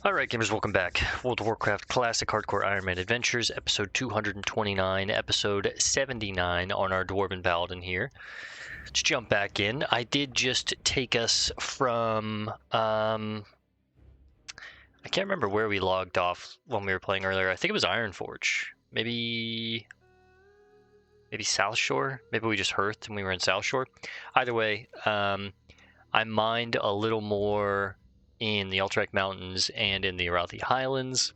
Alright gamers, welcome back. World of Warcraft Classic Hardcore Ironman Adventures, episode 229, episode 79 on our Dwarven Paladin here. Let's jump back in. I did just take us from, I can't remember where we logged off when we were playing earlier. I think it was Ironforge. Maybe South Shore? Maybe we just hearthed and we were in South Shore. Either way, I mined a little more in the Alterac Mountains and in the Arathi Highlands.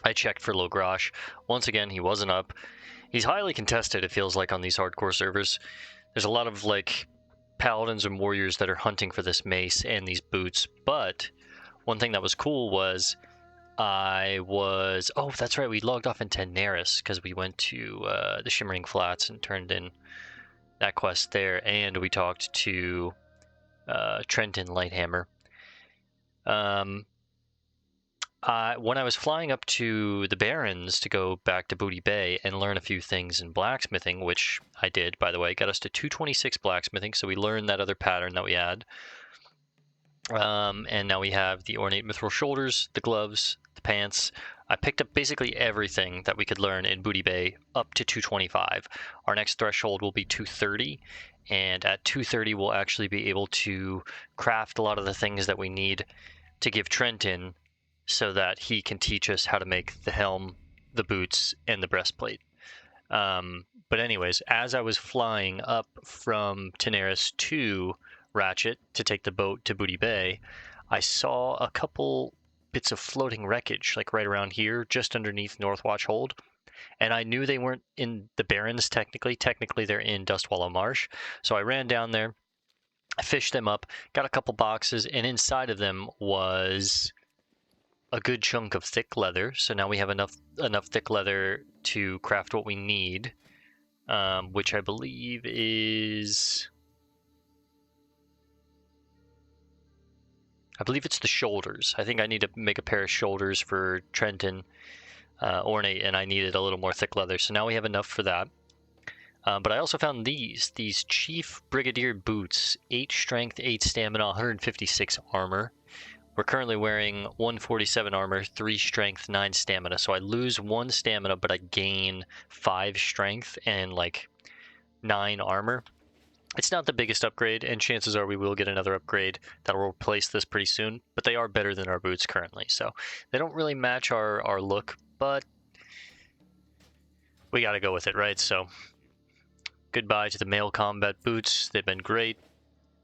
I checked for Logrash. Once again, he wasn't up. He's highly contested, it feels like, on these hardcore servers. There's a lot of, like, paladins and warriors that are hunting for this mace and these boots. But one thing that was cool was oh, that's right, we logged off in Tenaris because we went to the Shimmering Flats and turned in that quest there. And we talked to Trenton Lighthammer. When I was flying up to the Barrens to go back to Booty Bay and learn a few things in blacksmithing, which I did, by the way, got us to 226 blacksmithing, so we learned that other pattern that we had. And now we have the ornate mithril shoulders, the gloves, the pants. I picked up basically everything that we could learn in Booty Bay up to 225. Our next threshold will be 230, and at 230 we'll actually be able to craft a lot of the things that we need to give Trenton so that he can teach us how to make the helm, the boots, and the breastplate. But anyways, as I was flying up from Tenaris to Ratchet to take the boat to Booty Bay, I saw a couple bits of floating wreckage, like right around here, just underneath Northwatch Hold. And I knew they weren't in the Barrens technically. Technically, they're in Dustwallow Marsh. So I ran down there, I fished them up, got a couple boxes, and inside of them was a good chunk of thick leather. So now we have enough thick leather to craft what we need, which I believe is... I believe it's the shoulders. I think I need to make a pair of shoulders for Trenton Ornate, and I needed a little more thick leather. So now we have enough for that. But I also found these Chief Brigadier boots, 8 strength, 8 stamina, 156 armor. We're currently wearing 147 armor, 3 strength, 9 stamina. So I lose 1 stamina, but I gain 5 strength and like 9 armor. It's not the biggest upgrade, and chances are we will get another upgrade that will replace this pretty soon, but they are better than our boots currently. So they don't really match our look, but we got to go with it, right? So goodbye to the male combat boots. They've been great.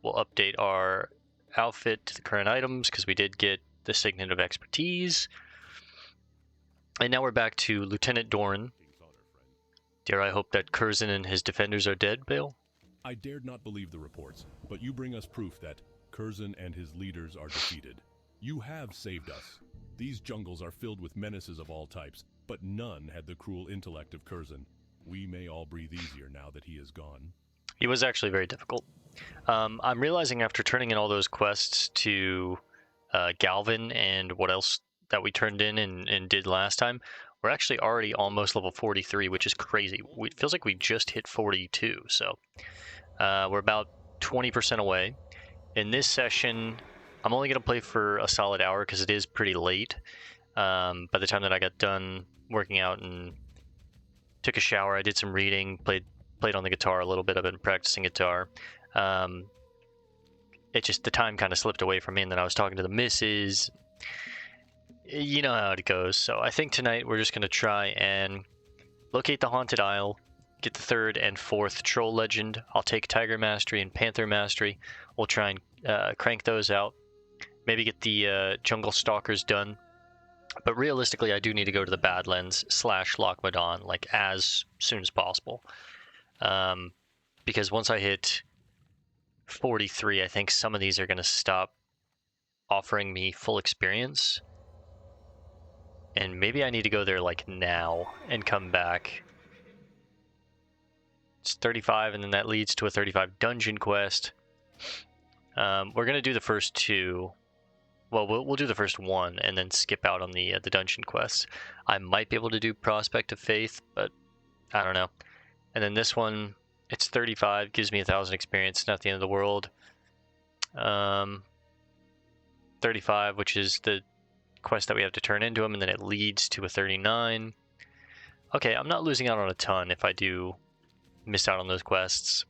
We'll update our outfit to the current items because we did get the Signet of Expertise. And now we're back to Lieutenant Doran. Dare I hope that Curzon and his defenders are dead, Bale? I dared not believe the reports, but you bring us proof that Curzon and his leaders are defeated. You have saved us. These jungles are filled with menaces of all types, but none had the cruel intellect of Curzon. We may all breathe easier now that he is gone. He was actually very difficult. I'm realizing after turning in all those quests to Galvin and what else that we turned in and did last time, we're actually already almost level 43, which is crazy. It feels like we just hit 42, so we're about 20% away. In this session, I'm only going to play for a solid hour because it is pretty late. By the time that I got done working out and took a shower, I did some reading, played on the guitar a little bit. I've been practicing guitar. The time kind of slipped away from me, and then I was talking to the missus. You know how it goes. So I think tonight we're just going to try and locate the Haunted Isle, get the 3rd and 4th Troll Legend. I'll take Tiger Mastery and Panther Mastery. We'll try and crank those out. Maybe get the Jungle Stalkers done. But realistically, I do need to go to the Badlands / Lochmadon, like, as soon as possible. Because once I hit 43, I think some of these are going to stop offering me full experience. And maybe I need to go there, like, now and come back. It's 35, and then that leads to a 35 dungeon quest. We're going to do the first 2. Well, we'll do the first 1 and then skip out on the dungeon quest. I might be able to do Prospect of Faith, but I don't know. And then this one, it's 35, gives me 1,000 experience, not the end of the world. 35, which is the quest that we have to turn into him, and then it leads to a 39. Okay, I'm not losing out on a ton if I do miss out on those quests.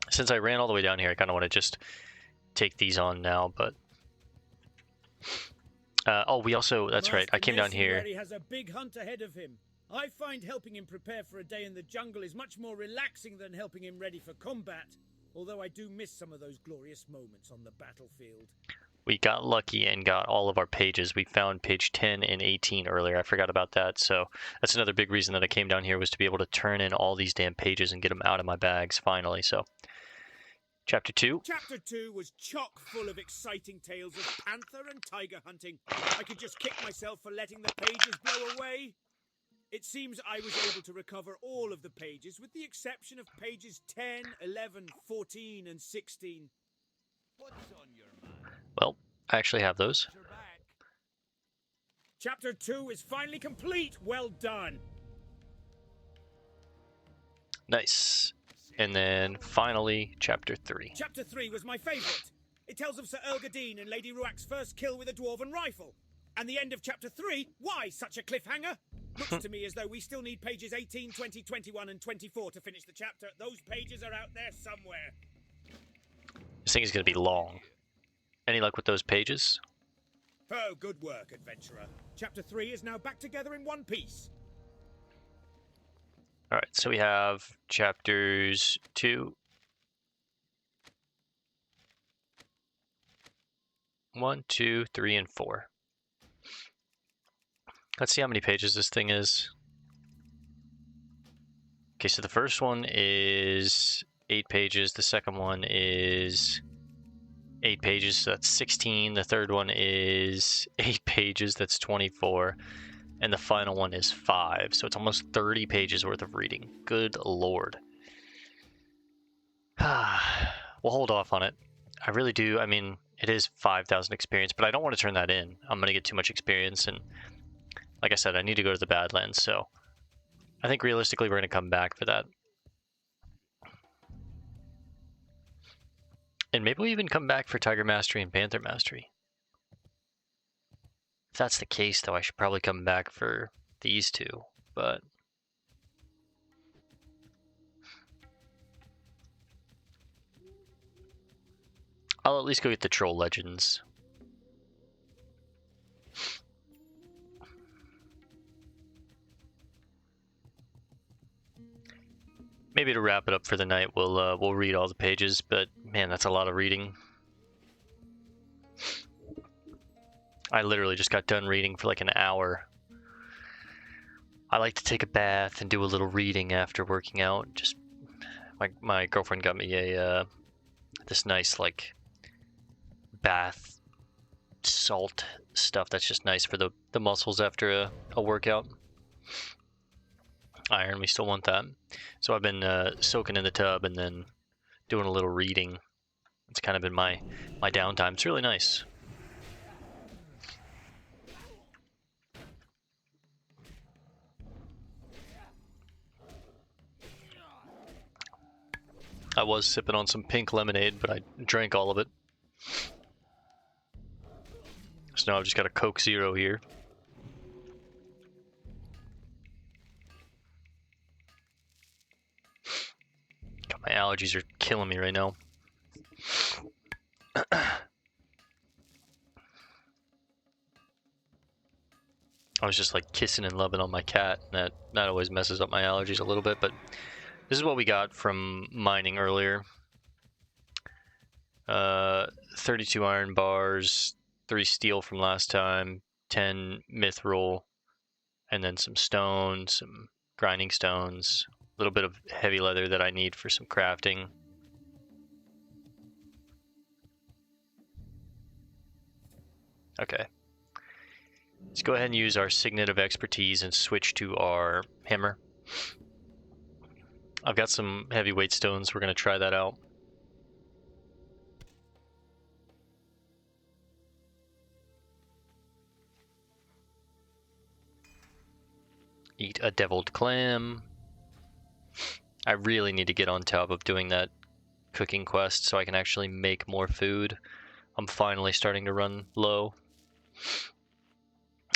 Since I ran all the way down here, I kind of want to just take these on now, but... oh, we also... That's right, I came down here... He has a big hunt ahead of him. I find helping him prepare for a day in the jungle is much more relaxing than helping him ready for combat, although I do miss some of those glorious moments on the battlefield. We got lucky and got all of our pages. We found page 10 and 18 earlier. I forgot about that. So that's another big reason that I came down here, was to be able to turn in all these damn pages and get them out of my bags finally. So Chapter 2. Chapter 2 was chock full of exciting tales of panther and tiger hunting. I could just kick myself for letting the pages blow away. It seems I was able to recover all of the pages, with the exception of pages 10, 11, 14, and 16. What's on your mind? Well, I actually have those. Chapter 2 is finally complete. Well done. Nice. And then finally, Chapter 3. Chapter 3 was my favourite. It tells of Sir Elgadine and Lady Ruak's first kill with a dwarven rifle. And the end of Chapter 3, why such a cliffhanger? Looks to me as though we still need pages 18, 20, 21, and 24 to finish the chapter. Those pages are out there somewhere. This thing is going to be long. Any luck with those pages? Oh, good work, adventurer. Chapter 3 is now back together in one piece. Alright, so we have chapters 2. 1, 2, 3, and 4. Let's see how many pages this thing is. Okay, so the first one is 8 pages. The second one is 8 pages, so that's 16. The third one is 8 pages, that's 24. And the final one is 5, so it's almost 30 pages worth of reading. Good lord. We'll hold off on it. I really do. I mean, it is 5,000 experience, but I don't want to turn that in. I'm going to get too much experience, and like I said, I need to go to the Badlands, so I think realistically we're going to come back for that. And maybe we'll even come back for Tiger Mastery and Panther Mastery. If that's the case, though, I should probably come back for these two, but... I'll at least go get the Troll Legends. Maybe to wrap it up for the night, we'll read all the pages, but man, that's a lot of reading. I literally just got done reading for like an hour. I like to take a bath and do a little reading after working out. Just my girlfriend got me a this nice like bath salt stuff that's just nice for the muscles after a workout. Iron, we still want that. So I've been soaking in the tub and then doing a little reading. It's kind of been my downtime. It's really nice. I was sipping on some pink lemonade, but I drank all of it. So now I've just got a Coke Zero here. God, my allergies are killing me right now. I was just like kissing and loving on my cat, and that always messes up my allergies a little bit, but this is what we got from mining earlier. 32 iron bars, 3 steel from last time, 10 mithril, and then some stone, some grinding stones, a little bit of heavy leather that I need for some crafting. Okay. Let's go ahead and use our Signet of Expertise and switch to our hammer. I've got some heavyweight stones. We're going to try that out. Eat a deviled clam. I really need to get on top of doing that cooking quest so I can actually make more food. I'm finally starting to run low.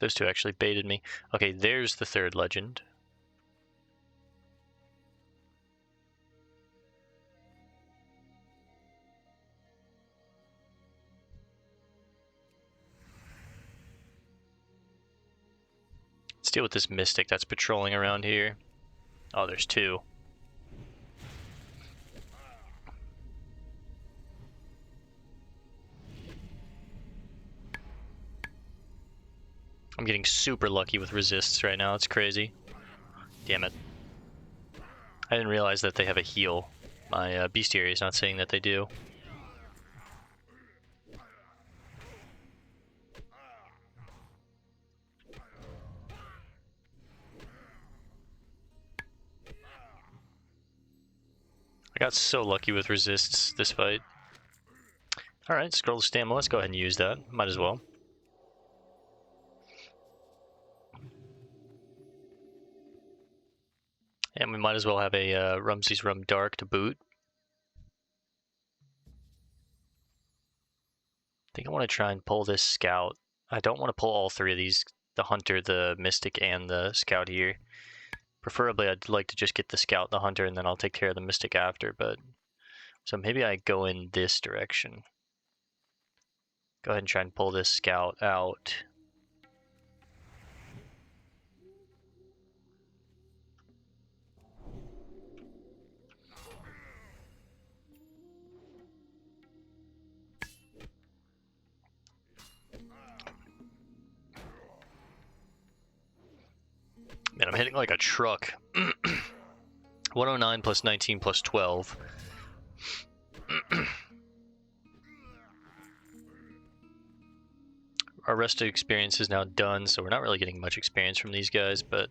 Those two actually baited me. Okay, there's the third legend. Let's deal with this mystic that's patrolling around here. Oh, there's two. I'm getting super lucky with resists right now. It's crazy. Damn it. I didn't realize that they have a heal. My bestiary is not saying that they do. I got so lucky with resists this fight. Alright, scroll of stamina. Let's go ahead and use that. Might as well. And we might as well have a Rumsey's Rum Dark to boot. I think I want to try and pull this scout. I don't want to pull all three of these. The hunter, the mystic, and the scout here. Preferably, I'd like to just get the scout, the hunter, and then I'll take care of the mystic after, but... So maybe I go in this direction. Go ahead and try and pull this scout out. Man, I'm hitting like a truck. 109 plus 19 plus 12. Our rested experience is now done, so we're not really getting much experience from these guys, but...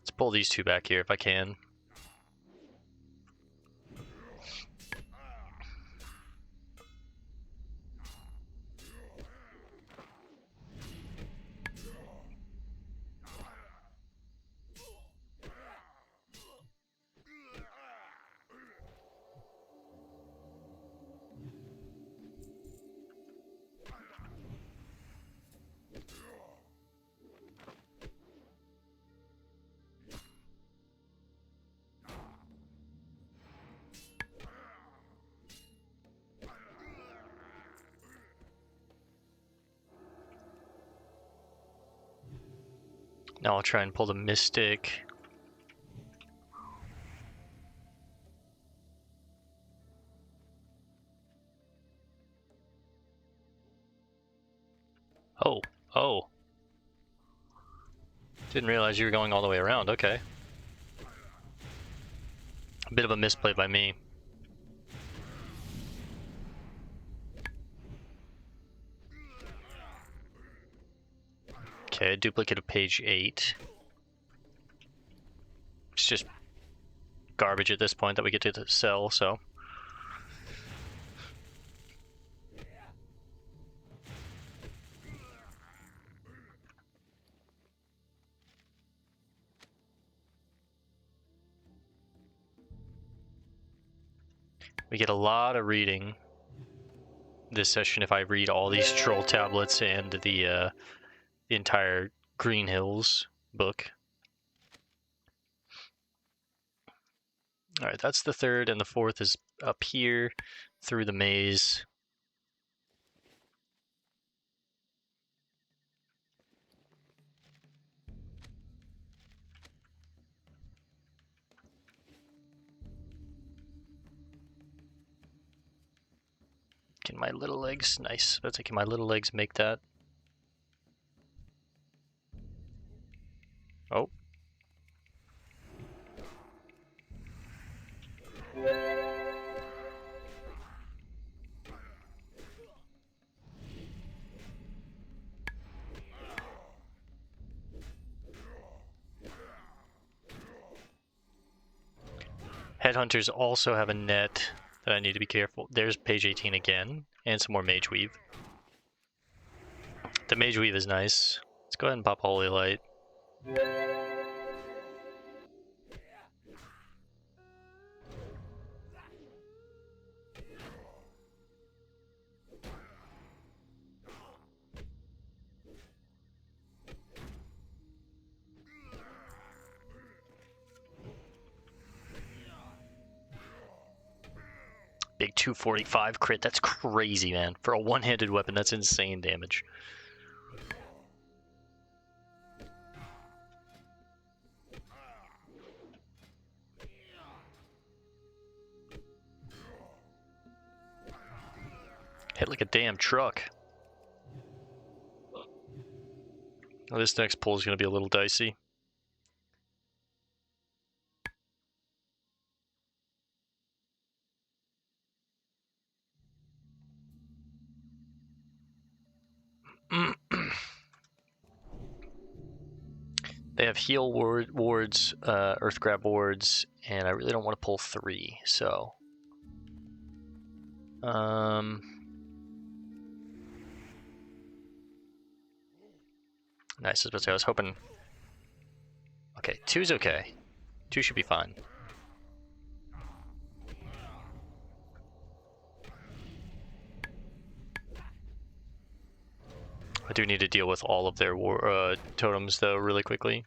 Let's pull these two back here if I can. Now I'll try and pull the mystic. Oh. Didn't realize you were going all the way around, okay. A bit of a misplay by me. Okay, duplicate of page 8. It's just garbage at this point that we get to sell, so... We get a lot of reading this session if I read all these troll tablets and the entire Green Hills book. Alright, that's the third, and the fourth is up here through the maze. Can my little legs, nice. That's like, can my little legs make that? Oh. Headhunters also have a net that I need to be careful. There's page 18 again, and some more Mage Weave. The Mage Weave is nice. Let's go ahead and pop Holy Light. Big 245 crit. That's crazy, man. For a one-handed weapon, that's insane damage. Hit like a damn truck. Well, this next pull is going to be a little dicey. They have heal wards, earth grab wards, and I really don't want to pull 3, so... Nice, I was hoping... Okay, 2's okay. 2 should be fine. I do need to deal with all of their totems, though, really quickly.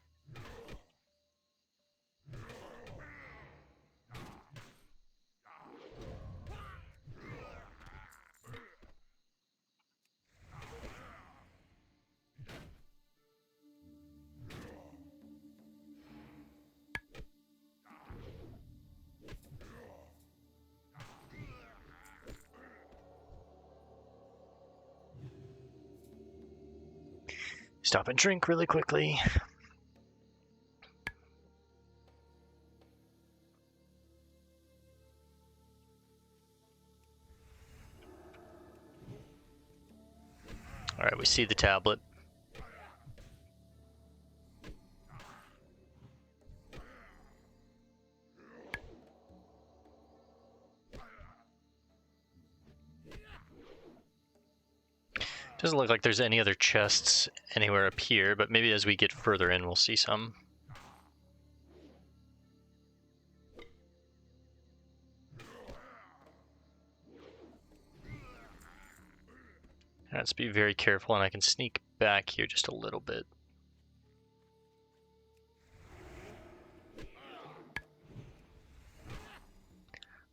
Stop and drink really quickly. Alright, we see the tablet. Doesn't look like there's any other chests anywhere up here, but maybe as we get further in, we'll see some. Let's be very careful, and I can sneak back here just a little bit.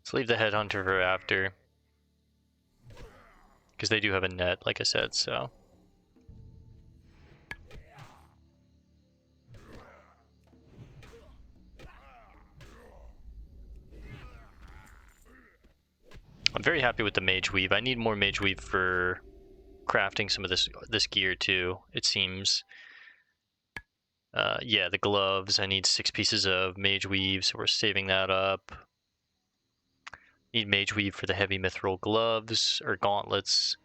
Let's leave the headhunter for after, because they do have a net, like I said, so. I'm very happy with the mage weave. I need more mage weave for crafting some of this gear too, it seems. Yeah, the gloves, I need 6 pieces of mage weave, so we're saving that up. Need mage weave for the heavy mithril gloves, or gauntlets.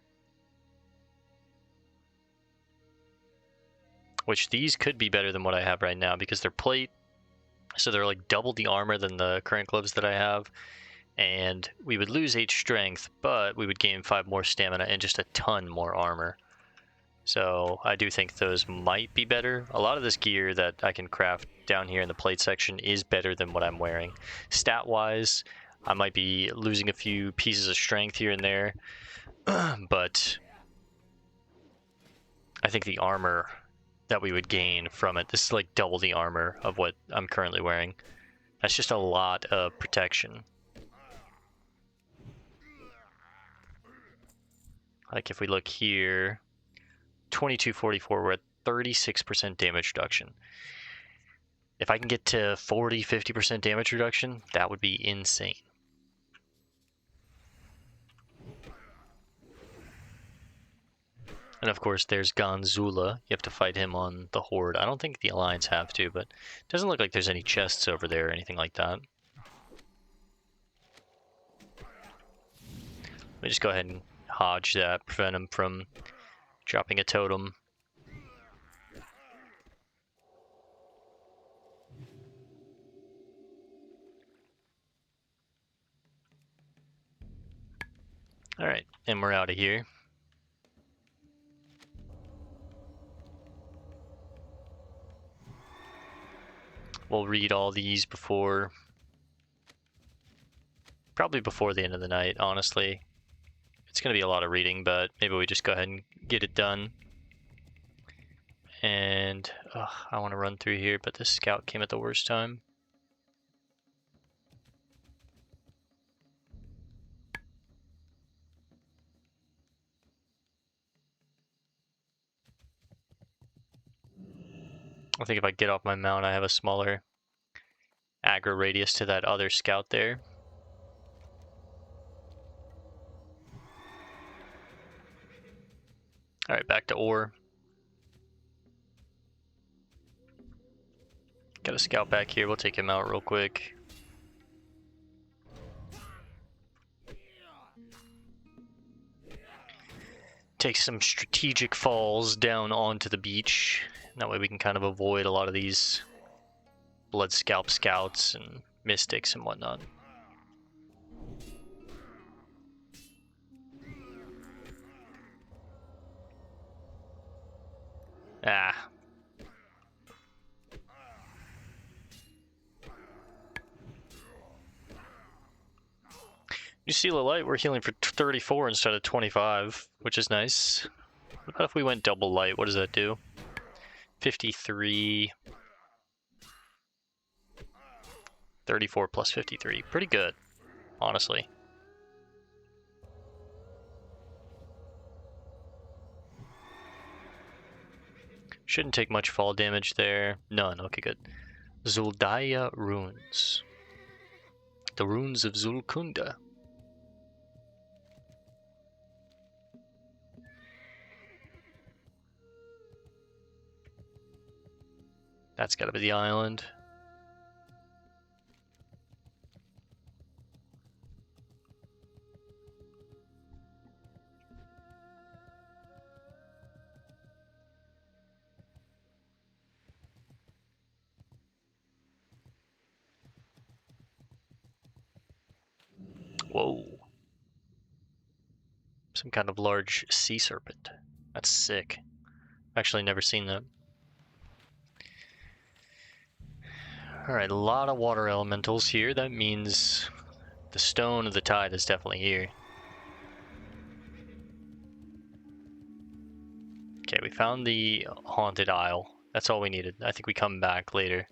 Which these could be better than what I have right now, because they're plate, so they're like double the armor than the current gloves that I have. And we would lose 8 strength, but we would gain 5 more stamina and just a ton more armor. So I do think those might be better. A lot of this gear that I can craft down here in the plate section is better than what I'm wearing. Stat-wise, I might be losing a few pieces of strength here and there, but I think the armor that we would gain from it, this is like double the armor of what I'm currently wearing. That's just a lot of protection. Like if we look here, 2244, we're at 36% damage reduction. If I can get to 40-50% damage reduction, that would be insane. And of course there's Gonzula. You have to fight him on the Horde. I don't think the Alliance have to, but it doesn't look like there's any chests over there or anything like that. Let me just go ahead and Hodge that, prevent him from dropping a totem. Alright, and we're out of here. We'll read all these before... probably before the end of the night, honestly. It's going to be a lot of reading, but maybe we just go ahead and get it done. And I want to run through here, but this scout came at the worst time. I think if I get off my mount, I have a smaller aggro radius to that other scout there. Alright, back to ore. Got a scout back here, we'll take him out real quick. Take some strategic falls down onto the beach. That way we can kind of avoid a lot of these blood scalp scouts and mystics and whatnot. Ah. You see the light, we're healing for 34 instead of 25, which is nice. What about if we went double light? What does that do? 53. 34 plus 53. Pretty good, honestly. Shouldn't take much fall damage there. None. Okay, good. Zuldaya runes. The runes of Zulkunda. That's gotta be the island. Whoa. Some kind of large sea serpent. That's sick. Actually never seen that. Alright, a lot of water elementals here. That means the stone of the tide is definitely here. Okay, we found the haunted isle. That's all we needed. I think we come back later.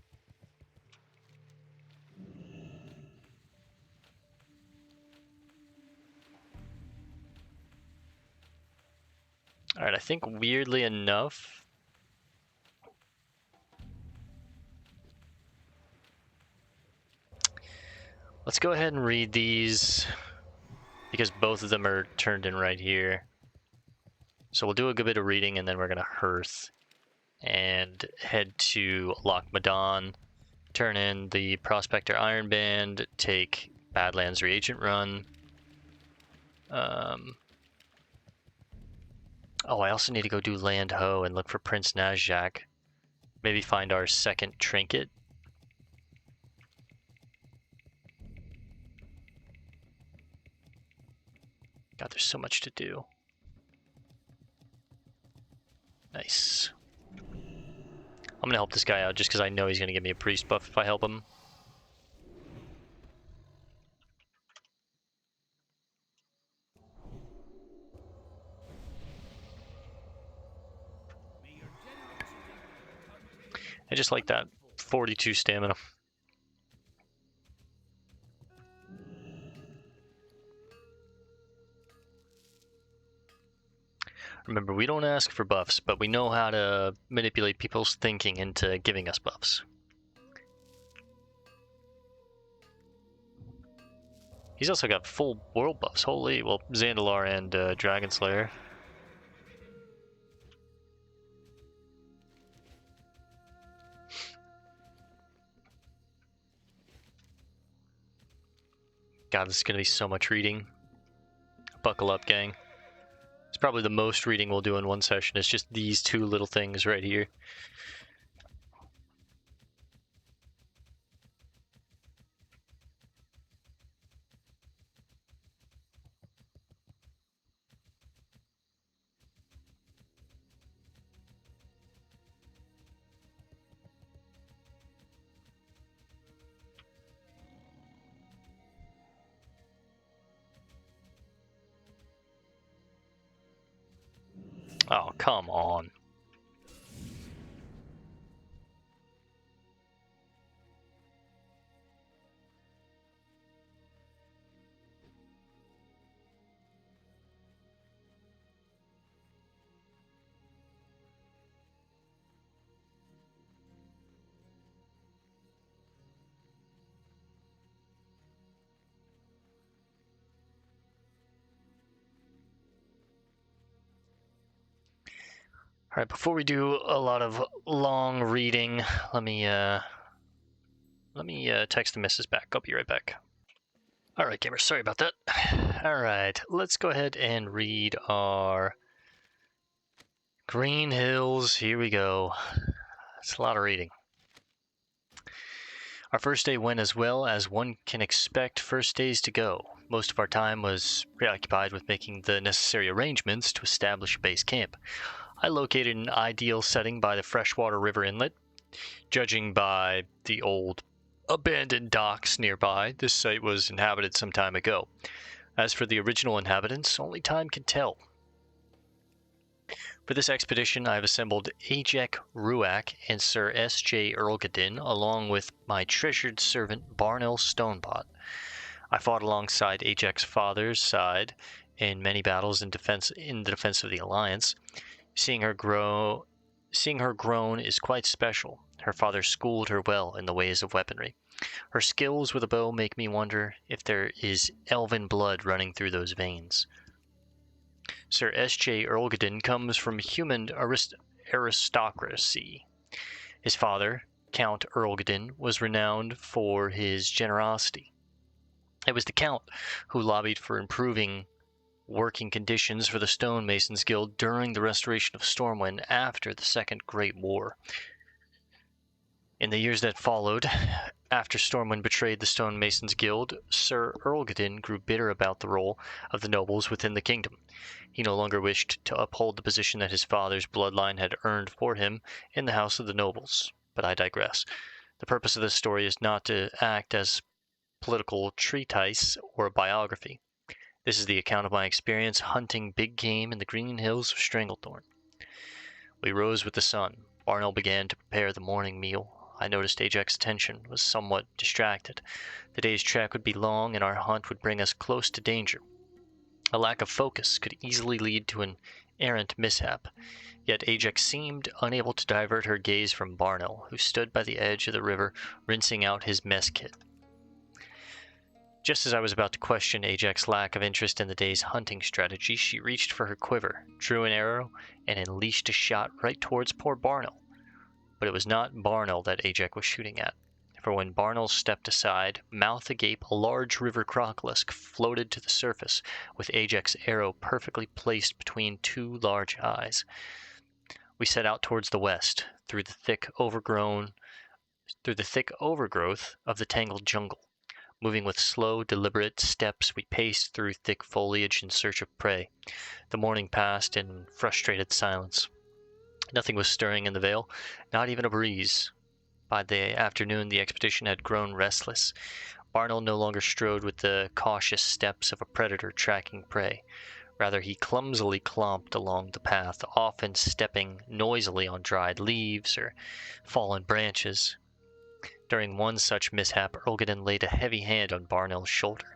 Alright, I think weirdly enough, let's go ahead and read these because both of them are turned in right here. So we'll do a good bit of reading and then we're gonna hearth and head to Loch Madan, turn in the Prospector Iron Band, take Badlands Reagent Run. Oh, I also need to go do Land Ho and look for Prince Nazjak. Maybe find our second trinket. God, there's so much to do. Nice. I'm gonna help this guy out just because I know he's gonna give me a priest buff if I help him. I just like that 42 stamina. Remember, we don't ask for buffs, but we know how to manipulate people's thinking into giving us buffs. He's also got full world buffs. Holy, well, Zandalar and Dragon Slayer. God, this is gonna be so much reading. Buckle up, gang. It's probably the most reading we'll do in one session. It's just these two little things right here. Oh, come on. Alright, before we do a lot of long reading, let me text the missus back. I'll be right back. Alright, gamers, sorry about that. Alright, let's go ahead and read our Green Hills. Here we go. It's a lot of reading. Our first day went as well as one can expect first days to go. Most of our time was preoccupied with making the necessary arrangements to establish a base camp. I located an ideal setting by the freshwater river inlet. Judging by the old abandoned docks nearby, this site was inhabited some time ago. As for the original inhabitants, only time can tell. For this expedition, I have assembled Ajek Ruak and Sir S.J. Erlgadin, along with my treasured servant Barnell Stonebot. I fought alongside Ajek's father's side in many battles in the defense of the Alliance. Seeing her grown is quite special. Her father schooled her well in the ways of weaponry. Her skills with a bow make me wonder if there is elven blood running through those veins. Sir S.J. Erlgadin comes from human aristocracy. His father, Count Erlgadin, was renowned for his generosity. It was the Count who lobbied for improving working conditions for the Stonemasons Guild during the restoration of Stormwind after the Second Great War. In the years that followed, after Stormwind betrayed the Stonemasons Guild, Sir Erlgadin grew bitter about the role of the nobles within the kingdom. He no longer wished to uphold the position that his father's bloodline had earned for him in the House of the Nobles. But I digress. The purpose of this story is not to act as political treatise or a biography. This is the account of my experience hunting big game in the green hills of Stranglethorn. We rose with the sun. Barnell began to prepare the morning meal. I noticed Ajax's attention was somewhat distracted. The day's trek would be long, and our hunt would bring us close to danger. A lack of focus could easily lead to an errant mishap, yet Ajax seemed unable to divert her gaze from Barnell, who stood by the edge of the river rinsing out his mess kit. Just as I was about to question Ajax's lack of interest in the day's hunting strategy, she reached for her quiver, drew an arrow, and unleashed a shot right towards poor Barnell. But it was not Barnell that Ajax was shooting at, for when Barnell stepped aside, mouth agape, a large river crocolisk floated to the surface, with Ajax's arrow perfectly placed between two large eyes. We set out towards the west, through the thick overgrowth of the tangled jungle. Moving with slow, deliberate steps, we paced through thick foliage in search of prey. The morning passed in frustrated silence. Nothing was stirring in the vale, not even a breeze. By the afternoon, the expedition had grown restless. Barnell no longer strode with the cautious steps of a predator tracking prey. Rather, he clumsily clomped along the path, often stepping noisily on dried leaves or fallen branches. During one such mishap, Erlgadin laid a heavy hand on Barnell's shoulder.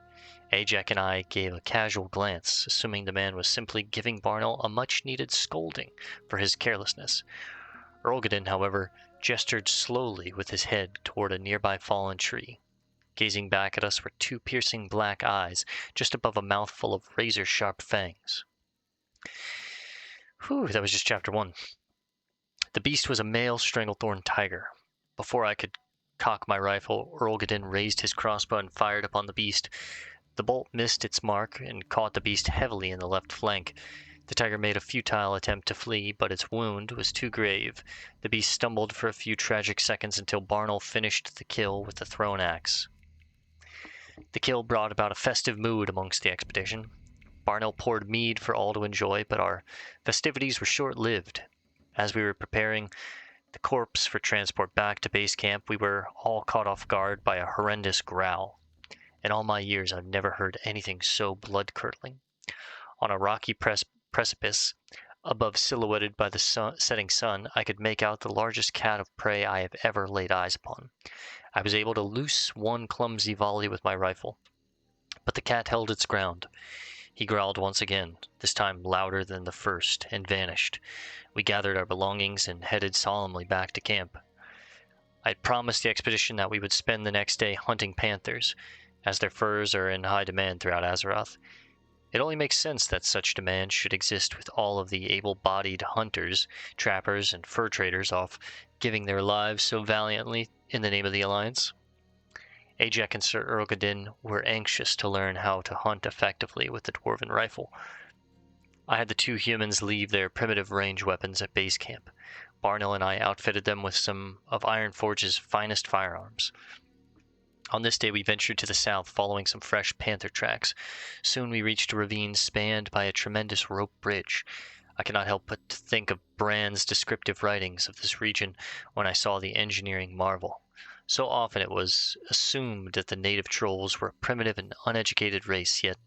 Ajax and I gave a casual glance, assuming the man was simply giving Barnell a much-needed scolding for his carelessness. Erlgadin, however, gestured slowly with his head toward a nearby fallen tree. Gazing back at us were two piercing black eyes, just above a mouthful of razor-sharp fangs. Whew, that was just chapter 1. The beast was a male Stranglethorn tiger. Before I could cock my rifle, Erlgadin raised his crossbow and fired upon the beast. The bolt missed its mark and caught the beast heavily in the left flank. The tiger made a futile attempt to flee, but its wound was too grave. The beast stumbled for a few tragic seconds until Barnell finished the kill with the thrown axe. The kill brought about a festive mood amongst the expedition. Barnell poured mead for all to enjoy, but our festivities were short-lived. As we were preparing the corpse for transport back to base camp, we were all caught off guard by a horrendous growl. In all my years, I've never heard anything so blood-curdling. On a rocky precipice, above silhouetted by the setting sun, I could make out the largest cat of prey I have ever laid eyes upon. I was able to loose one clumsy volley with my rifle, but the cat held its ground. He growled once again, this time louder than the first, and vanished. We gathered our belongings and headed solemnly back to camp. I had promised the expedition that we would spend the next day hunting panthers, as their furs are in high demand throughout Azeroth. It only makes sense that such demand should exist with all of the able-bodied hunters, trappers, and fur traders off giving their lives so valiantly in the name of the Alliance. Ajak and Sir Erlgadin were anxious to learn how to hunt effectively with the dwarven rifle. I had the two humans leave their primitive range weapons at base camp. Barnell and I outfitted them with some of Ironforge's finest firearms. On this day we ventured to the south, following some fresh panther tracks. Soon we reached a ravine spanned by a tremendous rope bridge. I cannot help but think of Brand's descriptive writings of this region when I saw the engineering marvel. So often it was assumed that the native trolls were a primitive and uneducated race, yet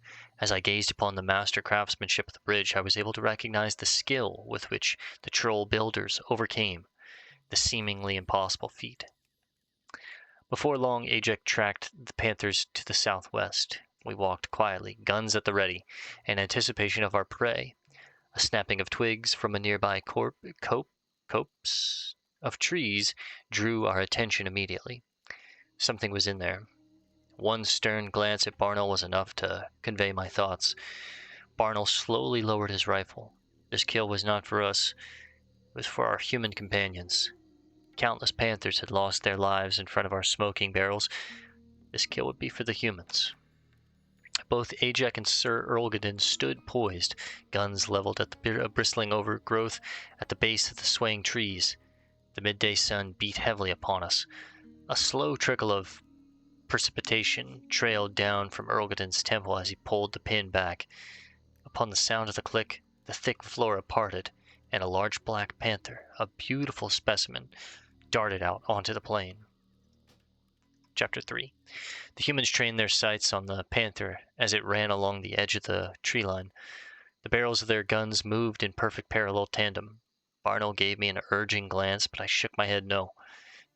as I gazed upon the master craftsmanship of the bridge, I was able to recognize the skill with which the troll builders overcame the seemingly impossible feat. Before long, Ajak tracked the panthers to the southwest. We walked quietly, guns at the ready, in anticipation of our prey. A snapping of twigs from a nearby copse of trees drew our attention immediately. Something was in there. One stern glance at Barnell was enough to convey my thoughts. Barnell slowly lowered his rifle. This kill was not for us. It was for our human companions. Countless panthers had lost their lives in front of our smoking barrels. This kill would be for the humans. Both Ajak and Sir Erlgadin stood poised, guns leveled at the bristling overgrowth at the base of the swaying trees. The midday sun beat heavily upon us. A slow trickle of precipitation trailed down from Erlgadin's temple as he pulled the pin back. Upon the sound of the click, the thick flora parted, and a large black panther, a beautiful specimen, darted out onto the plain. Chapter 3. The humans trained their sights on the panther as it ran along the edge of the tree line. The barrels of their guns moved in perfect parallel tandem. Barnell gave me an urging glance, but I shook my head no.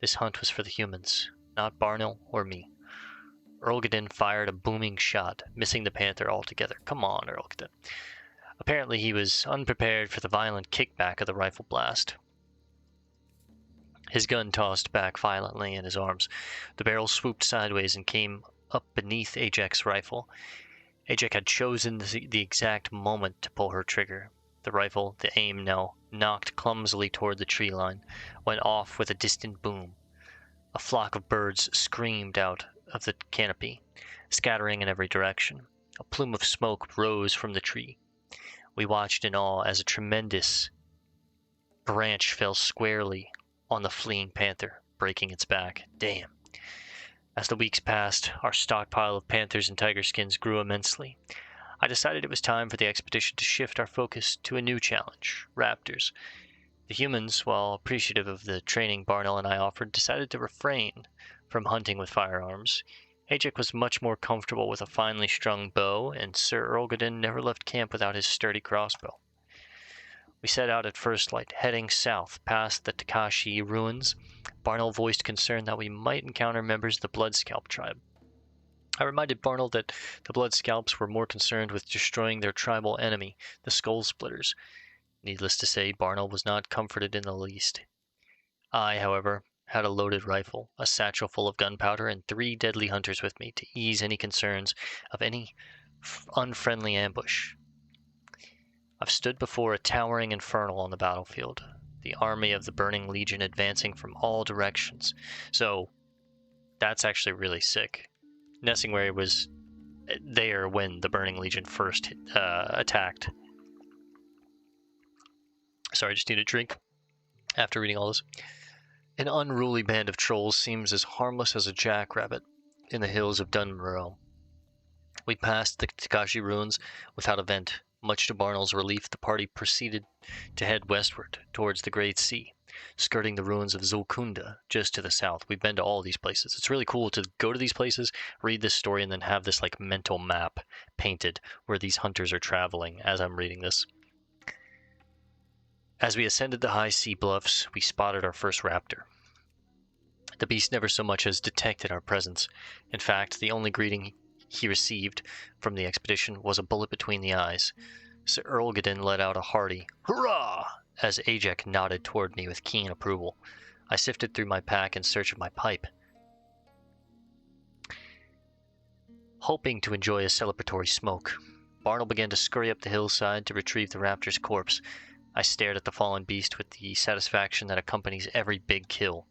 This hunt was for the humans, not Barnell or me. Erlgadin fired a booming shot, missing the panther altogether. Come on, Erlgadin. Apparently he was unprepared for the violent kickback of the rifle blast. His gun tossed back violently in his arms. The barrel swooped sideways and came up beneath Ajak's rifle. Ajak had chosen the exact moment to pull her trigger. The rifle, the aim now knocked clumsily toward the tree line, went off with a distant boom. A flock of birds screamed out of the canopy, scattering in every direction. A plume of smoke rose from the tree. We watched in awe as a tremendous branch fell squarely on the fleeing panther, breaking its back. Damn. As the weeks passed, our stockpile of panthers and tiger skins grew immensely. I decided it was time for the expedition to shift our focus to a new challenge, raptors. The humans, while appreciative of the training Barnell and I offered, decided to refrain from hunting with firearms. Ajak was much more comfortable with a finely strung bow, and Sir Erlgadin never left camp without his sturdy crossbow. We set out at first light, heading south past the Takashi ruins. Barnell voiced concern that we might encounter members of the Bloodscalp tribe. I reminded Barnell that the Bloodscalps were more concerned with destroying their tribal enemy, the Skull Splitters. Needless to say, Barnell was not comforted in the least. I, however, had a loaded rifle, a satchel full of gunpowder, and 3 deadly hunters with me to ease any concerns of any unfriendly ambush. I've stood before a towering infernal on the battlefield, the army of the Burning Legion advancing from all directions. So, that's actually really sick. Nessingway was there when the Burning Legion first attacked. Sorry, I just need a drink after reading all this. An unruly band of trolls seems as harmless as a jackrabbit in the hills of Dunmorrow. We passed the Takashi ruins without event. Much to Barnell's relief, the party proceeded to head westward towards the Great Sea, skirting the ruins of Zulkunda just to the south. We've been to all these places. It's really cool to go to these places, read this story, and then have this like mental map painted where these hunters are traveling as I'm reading this. As we ascended the high sea bluffs, we spotted our first raptor. The beast never so much as detected our presence. In fact, the only greeting he received from the expedition was a bullet between the eyes. Sir Erlgadin let out a hearty hurrah as Ajak nodded toward me with keen approval. I sifted through my pack in search of my pipe, hoping to enjoy a celebratory smoke. Barnell began to scurry up the hillside to retrieve the raptor's corpse. I stared at the fallen beast with the satisfaction that accompanies every big kill.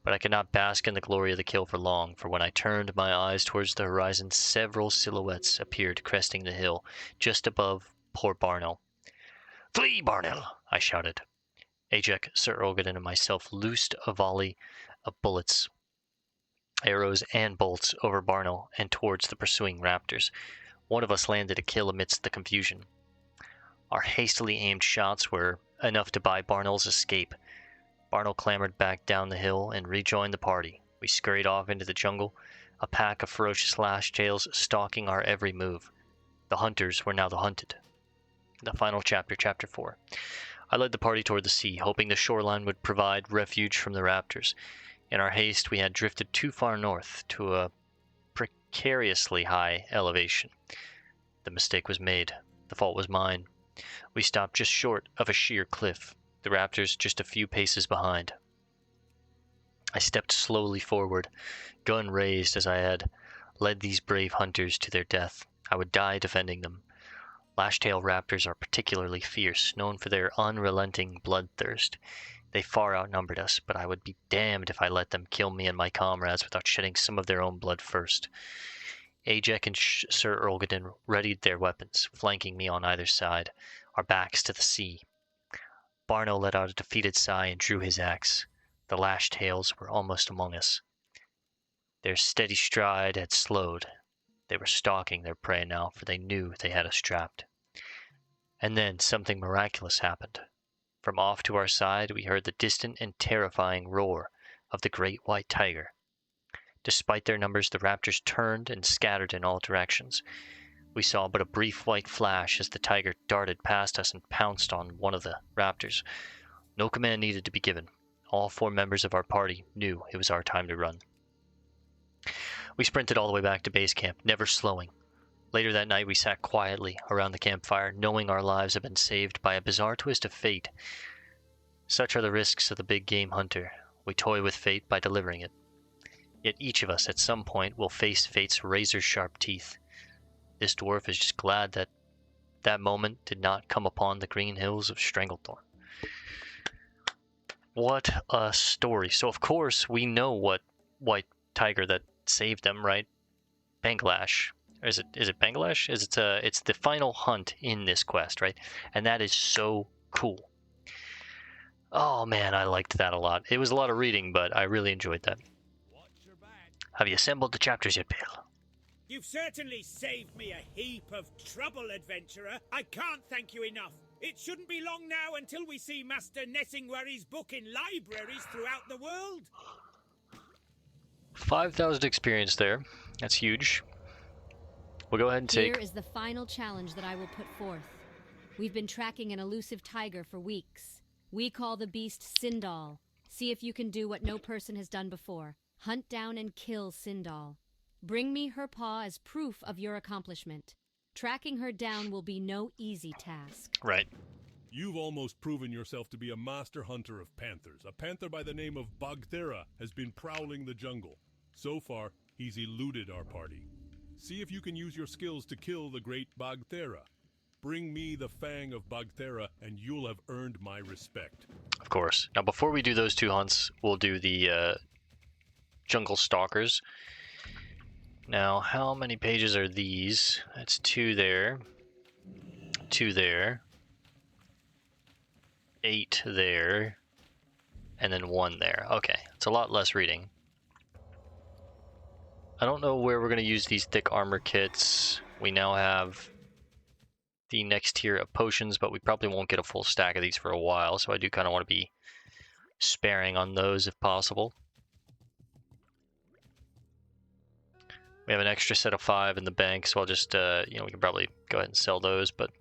But I could not bask in the glory of the kill for long, for when I turned my eyes towards the horizon, several silhouettes appeared cresting the hill, just above poor Barnell. "Flee, Barnell!" I shouted. Ajak, Sir Olgadin, and myself loosed a volley of bullets, arrows, and bolts over Barnell and towards the pursuing raptors. One of us landed a kill amidst the confusion. Our hastily aimed shots were enough to buy Barnell's escape. Barnell clambered back down the hill and rejoined the party. We scurried off into the jungle, a pack of ferocious lashtails stalking our every move. The hunters were now the hunted. The final chapter, Chapter 4. I led the party toward the sea, hoping the shoreline would provide refuge from the raptors. In our haste, we had drifted too far north to a precariously high elevation. The mistake was made. The fault was mine. We stopped just short of a sheer cliff, the raptors just a few paces behind. I stepped slowly forward, gun raised, as I had led these brave hunters to their death. I would die defending them. Lashtail raptors are particularly fierce, known for their unrelenting bloodthirst. They far outnumbered us, but I would be damned if I let them kill me and my comrades without shedding some of their own blood first. Ajak and Sir Olgadin readied their weapons, flanking me on either side, our backs to the sea. Barno let out a defeated sigh and drew his axe. The lashtails were almost among us. Their steady stride had slowed. They were stalking their prey now, for they knew they had us trapped. And then something miraculous happened. From off to our side, we heard the distant and terrifying roar of the great white tiger. Despite their numbers, the raptors turned and scattered in all directions. We saw but a brief white flash as the tiger darted past us and pounced on one of the raptors. No command needed to be given. All 4 members of our party knew it was our time to run. We sprinted all the way back to base camp, never slowing. Later that night, we sat quietly around the campfire, knowing our lives had been saved by a bizarre twist of fate. Such are the risks of the big game hunter. We toy with fate by delivering it. Yet each of us at some point will face fate's razor-sharp teeth. This dwarf is just glad that that moment did not come upon the green hills of Stranglethorn. What a story. So of course we know what white tiger that saved them, right? Bangladesh. Or is it Bangladesh? It's the final hunt in this quest, right? And that is so cool. Oh man, I liked that a lot. It was a lot of reading, but I really enjoyed that. Have you assembled the chapters yet, Bill? You've certainly saved me a heap of trouble, adventurer. I can't thank you enough. It shouldn't be long now until we see Master Nessingwary's book in libraries throughout the world. 5,000 experience there. That's huge. We'll go ahead and take... Here is the final challenge that I will put forth. We've been tracking an elusive tiger for weeks. We call the beast Sindal. See if you can do what no person has done before. Hunt down and kill Sindal. Bring me her paw as proof of your accomplishment. Tracking her down will be no easy task. Right. You've almost proven yourself to be a master hunter of panthers. A panther by the name of Bagthera has been prowling the jungle. So far, he's eluded our party. See if you can use your skills to kill the great Bagthera. Bring me the fang of Bagthera, and you'll have earned my respect. Of course. Now, before we do those 2 hunts, we'll do the jungle stalkers. Now, how many pages are these? That's 2 there. 2 there. 8 there. And then 1 there. Okay, it's a lot less reading. I don't know where we're going to use these thick armor kits. We now have the next tier of potions, but we probably won't get a full stack of these for a while, so I do kind of want to be sparing on those if possible. We have an extra set of 5 in the bank, so I'll just, we can probably go ahead and sell those, but...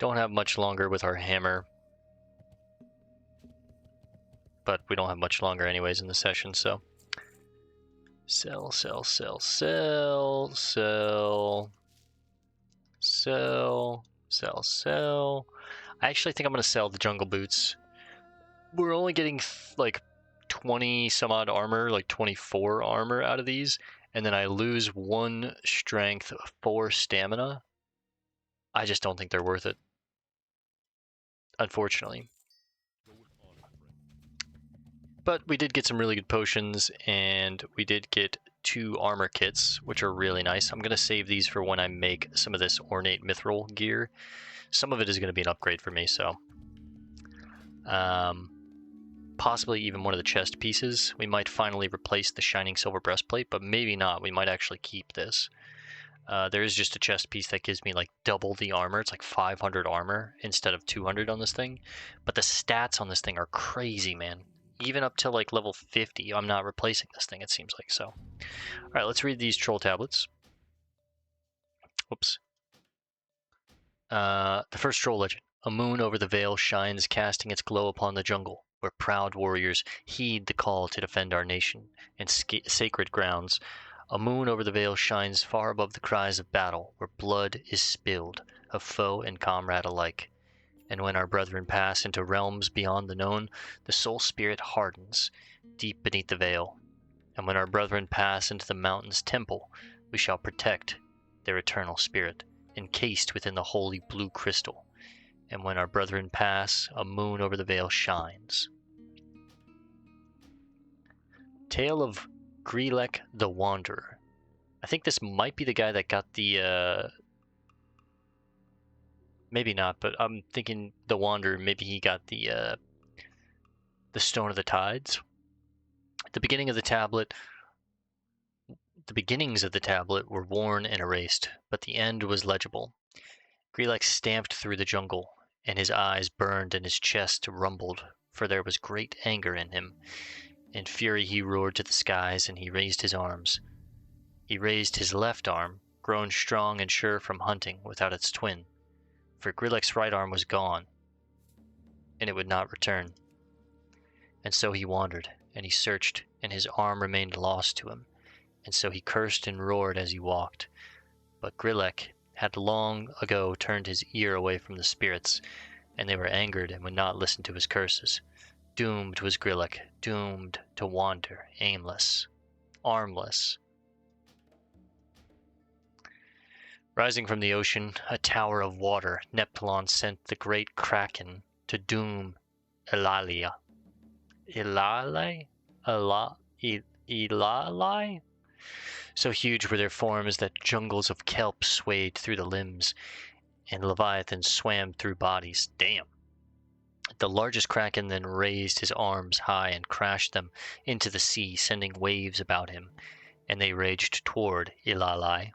Don't have much longer with our hammer. But we don't have much longer anyways in the session, so... Sell, sell, sell, sell, sell... Sell... Sell, sell. I actually think I'm going to sell the jungle boots. we're only getting like 20 some odd armor, like 24 armor out of these, and then I lose 1 strength, 4 stamina. I just don't think they're worth it, unfortunately. But we did get some really good potions, and we did get 2 armor kits, which are really nice. I'm going to save these for when I make some of this ornate mithril gear. Some of it is going to be an upgrade for me, so possibly even one of the chest pieces. We might finally replace the shining silver breastplate, but maybe not. We might actually keep this. There is just a chest piece that gives me like double the armor. It's like 500 armor instead of 200 on this thing. But the stats on this thing are crazy, man. Even up to like level 50, I'm not replacing this thing, it seems like. So, all right, let's read these troll tablets. Whoops. The first troll legend. A moon over the vale shines, casting its glow upon the jungle, where proud warriors heed the call to defend our nation and sacred grounds. A moon over the vale shines far above the cries of battle, where blood is spilled, of foe and comrade alike. And when our brethren pass into realms beyond the known, the soul spirit hardens, deep beneath the veil. And when our brethren pass into the mountain's temple, we shall protect their eternal spirit, encased within the holy blue crystal. And when our brethren pass, a moon over the veil shines. Tale of Grelek the Wanderer. I think this might be the guy that got the, maybe not, but I'm thinking the Wanderer, maybe he got the Stone of the Tides. The beginnings of the tablet were worn and erased, but the end was legible. Grelek stamped through the jungle, and his eyes burned and his chest rumbled, for there was great anger in him. In fury he roared to the skies, and he raised his arms. He raised his left arm, grown strong and sure from hunting without its twin, for Grelek's right arm was gone, and it would not return. And so he wandered, and he searched, and his arm remained lost to him, and so he cursed and roared as he walked. But Grelek had long ago turned his ear away from the spirits, and they were angered and would not listen to his curses. Doomed was Grelek, doomed to wander, aimless, armless. Rising from the ocean, a tower of water, Neptulon sent the great Kraken to doom Eulalia. Eulalia? So huge were their forms that jungles of kelp swayed through the limbs, and Leviathan swam through bodies. Damn. The largest Kraken then raised his arms high and crashed them into the sea, sending waves about him, and they raged toward Eulalia.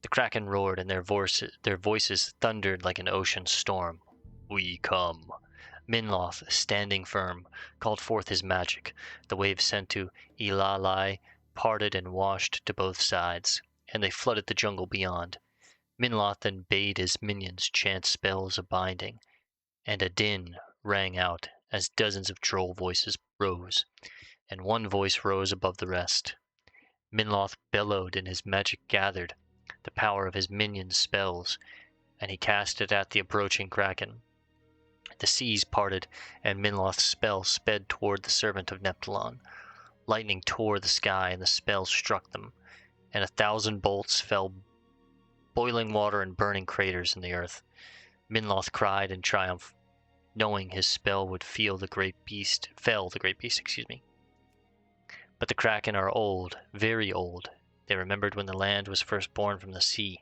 The Kraken roared, and their voices thundered like an ocean storm. We come. Minloth, standing firm, called forth his magic. The waves sent to Elalai parted and washed to both sides, and they flooded the jungle beyond. Minloth then bade his minions chant spells of binding, and a din rang out as dozens of troll voices rose, and one voice rose above the rest. Minloth bellowed, and his magic gathered the power of his minions' spells, and he cast it at the approaching Kraken. The seas parted, and Minloth's spell sped toward the servant of Neptulon. Lightning tore the sky, and the spell struck them, and 1,000 bolts fell, boiling water and burning craters in the earth. Minloth cried in triumph, knowing his spell would fell the great beast. But the Kraken are old, very old. They remembered when the land was first born from the sea.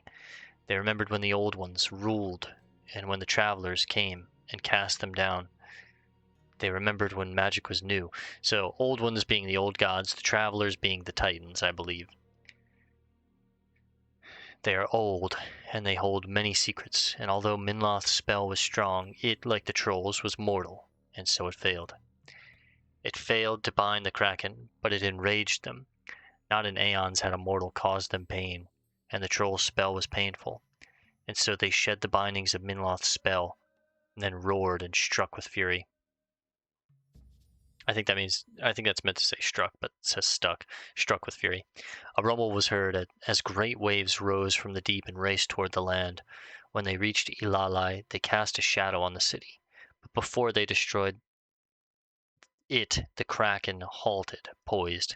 They remembered when the old ones ruled, and when the travelers came and cast them down. They remembered when magic was new. So old ones being the old gods, the travelers being the titans, I believe. They are old, and they hold many secrets, and although Minloth's spell was strong, it, like the trolls, was mortal, and so it failed. It failed to bind the Kraken, but it enraged them. Not in aeons had a mortal caused them pain, and the troll's spell was painful, and so they shed the bindings of Minloth's spell, and then roared and struck with fury. I think that's meant to say struck, but it says stuck. Struck with fury. A rumble was heard as great waves rose from the deep and raced toward the land. When they reached Elalai, they cast a shadow on the city, But before they destroyed it, the Kraken halted, poised.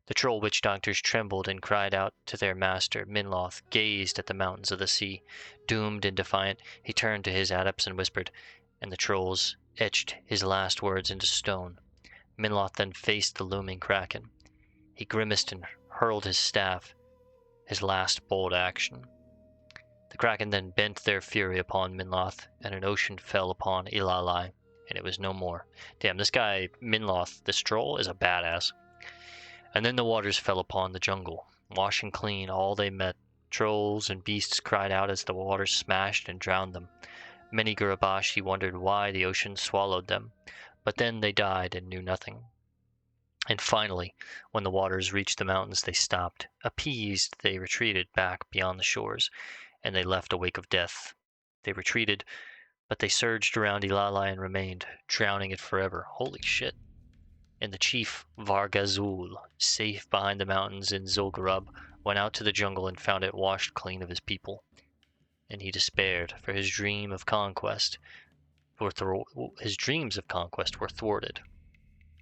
The troll witch doctors trembled and cried out to their master. Minloth gazed at the mountains of the sea. Doomed and defiant, he turned to his adepts and whispered, and the trolls etched his last words into stone. Minloth then faced the looming Kraken. He grimaced and hurled his staff, his last bold action. The Kraken then bent their fury upon Minloth, and an ocean fell upon Ilalai, and it was no more. Damn, this guy, Minloth, this troll, is a badass. And then the waters fell upon the jungle, washing clean all they met. Trolls and beasts cried out as the waters smashed and drowned them. Many Gurabashi wondered why the ocean swallowed them, but then they died and knew nothing. And finally, when the waters reached the mountains, they stopped. Appeased, they retreated back beyond the shores, and they left a wake of death. They retreated, but they surged around Ilalai and remained, drowning it forever. Holy shit. And the chief, Vargazul, safe behind the mountains in Zul'Gurub, went out to the jungle and found it washed clean of his people. And he despaired, for his dreams of conquest were thwarted.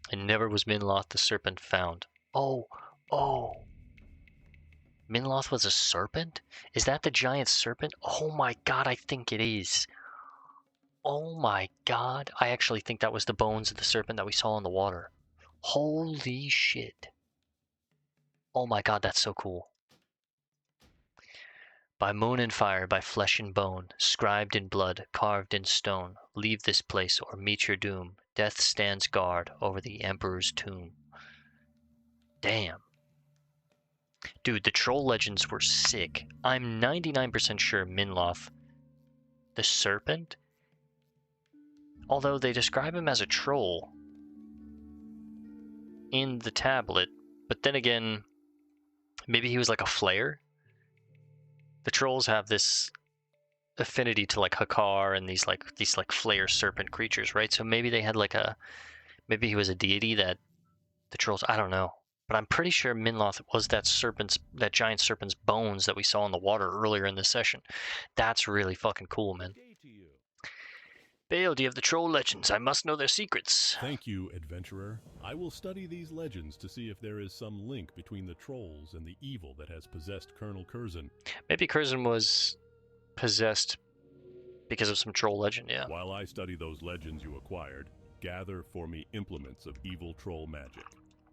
And never was Minloth the serpent found. Oh. Minloth was a serpent? Is that the giant serpent? Oh my god, I think it is. Oh my god. I actually think that was the bones of the serpent that we saw in the water. Holy shit. Oh my god, that's so cool. By moon and fire, by flesh and bone, scribed in blood, carved in stone, leave this place or meet your doom. Death stands guard over the Emperor's tomb. Damn. Dude, the troll legends were sick. I'm 99% sure Minloth, the serpent, although they describe him as a troll in the tablet, but then again, maybe he was like a flare. The trolls have this affinity to like Hakar and these flare serpent creatures, right? So maybe they had maybe he was a deity that the trolls, I don't know. But I'm pretty sure Minloth was that giant serpent's bones that we saw in the water earlier in this session. That's really fucking cool, man. Bale, do you have the troll legends? I must know their secrets. Thank you, adventurer. I will study these legends to see if there is some link between the trolls and the evil that has possessed Colonel Curzon. Maybe Curzon was possessed because of some troll legend, yeah. While I study those legends you acquired, gather for me implements of evil troll magic.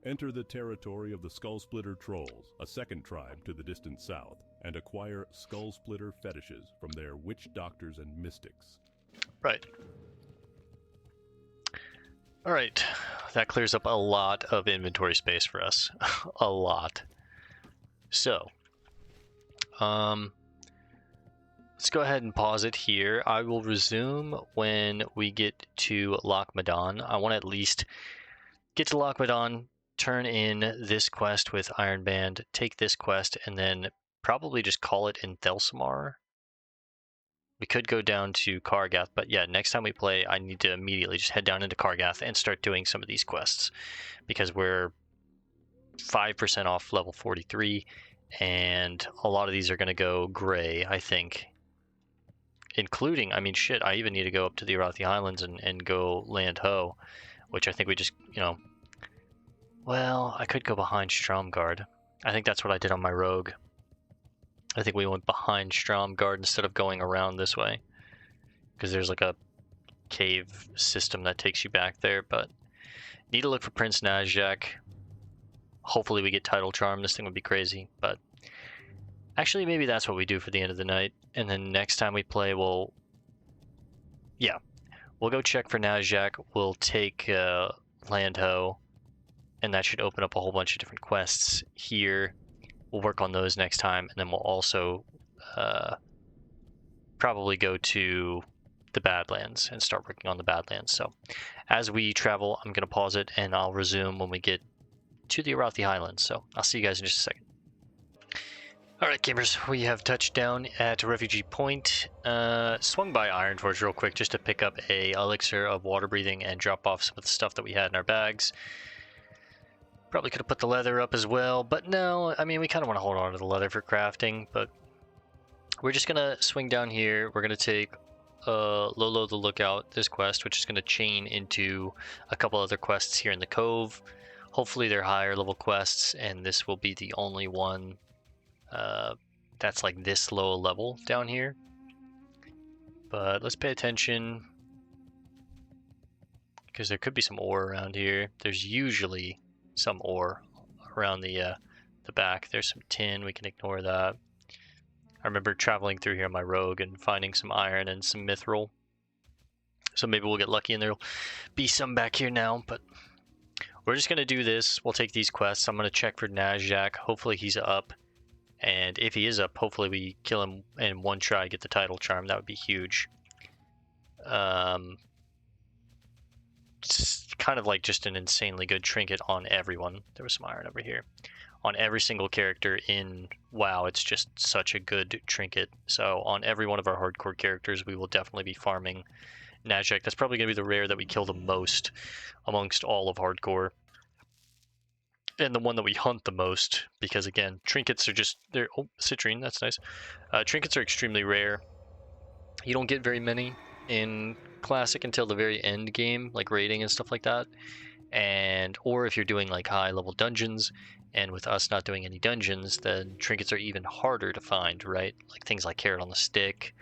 Enter the territory of the Skullsplitter Trolls, a second tribe to the distant south, and acquire Skullsplitter fetishes from their witch doctors and mystics. Right. Alright, that clears up a lot of inventory space for us. A lot. So, let's go ahead and pause it here. I will resume when we get to Loch Madan. I want to at least get to Loch Madan, turn in this quest with Iron Band, take this quest, and then probably just call it in Thelsamar. We could go down to Kargath, but yeah, next time we play, I need to immediately just head down into Kargath and start doing some of these quests, because we're 5% off level 43, and a lot of these are going to go gray, I think. Including, I mean, shit, I even need to go up to the Arathi Highlands and go land Ho, which I think we just, well, I could go behind Stromgard. I think that's what I did on my rogue. I think we went behind Stromgard instead of going around this way, because there's like a cave system that takes you back there, but need to look for Prince Nazjak. Hopefully we get Title Charm. This thing would be crazy, but actually maybe that's what we do for the end of the night, and then next time we play we'll go check for Nazjak. We'll take Landho, and that should open up a whole bunch of different quests here. We'll work on those next time, and then we'll also probably go to the Badlands and start working on the Badlands. So as we travel, I'm going to pause it, and I'll resume when we get to the Arathi Highlands. So I'll see you guys in just a second. Alright gamers, we have touched down at Refugee Point. Swung by Ironforge real quick just to pick up a elixir of water breathing and drop off some of the stuff that we had in our bags. Probably could have put the leather up as well, but no, I mean, we kind of want to hold on to the leather for crafting, but we're just going to swing down here. We're going to take Lolo the Lookout this quest, which is going to chain into a couple other quests here in the Cove. Hopefully they're higher level quests, and this will be the only one that's like this low level down here. But let's pay attention, because there could be some ore around here. There's usually some ore around the back. There's some tin, we can ignore that. I remember traveling through here on my rogue and finding some iron and some mithril. So maybe we'll get lucky and there'll be some back here now, but we're just going to do this. We'll take these quests. I'm going to check for Najak. Hopefully he's up. And if he is up, hopefully we kill him in one try, get the title charm. That would be huge. It's kind of like just an insanely good trinket on everyone. There was some iron over here. On every single character in WoW, it's just such a good trinket. So on every one of our hardcore characters, we will definitely be farming Najak. That's probably going to be the rare that we kill the most amongst all of hardcore. And the one that we hunt the most, because again, trinkets are just, they're, oh, citrine, that's nice. Trinkets are extremely rare. You don't get very many in Classic until the very end game, like raiding and stuff like that. And, or if you're doing like high level dungeons, and with us not doing any dungeons, then trinkets are even harder to find, right? Like things like carrot on the stick,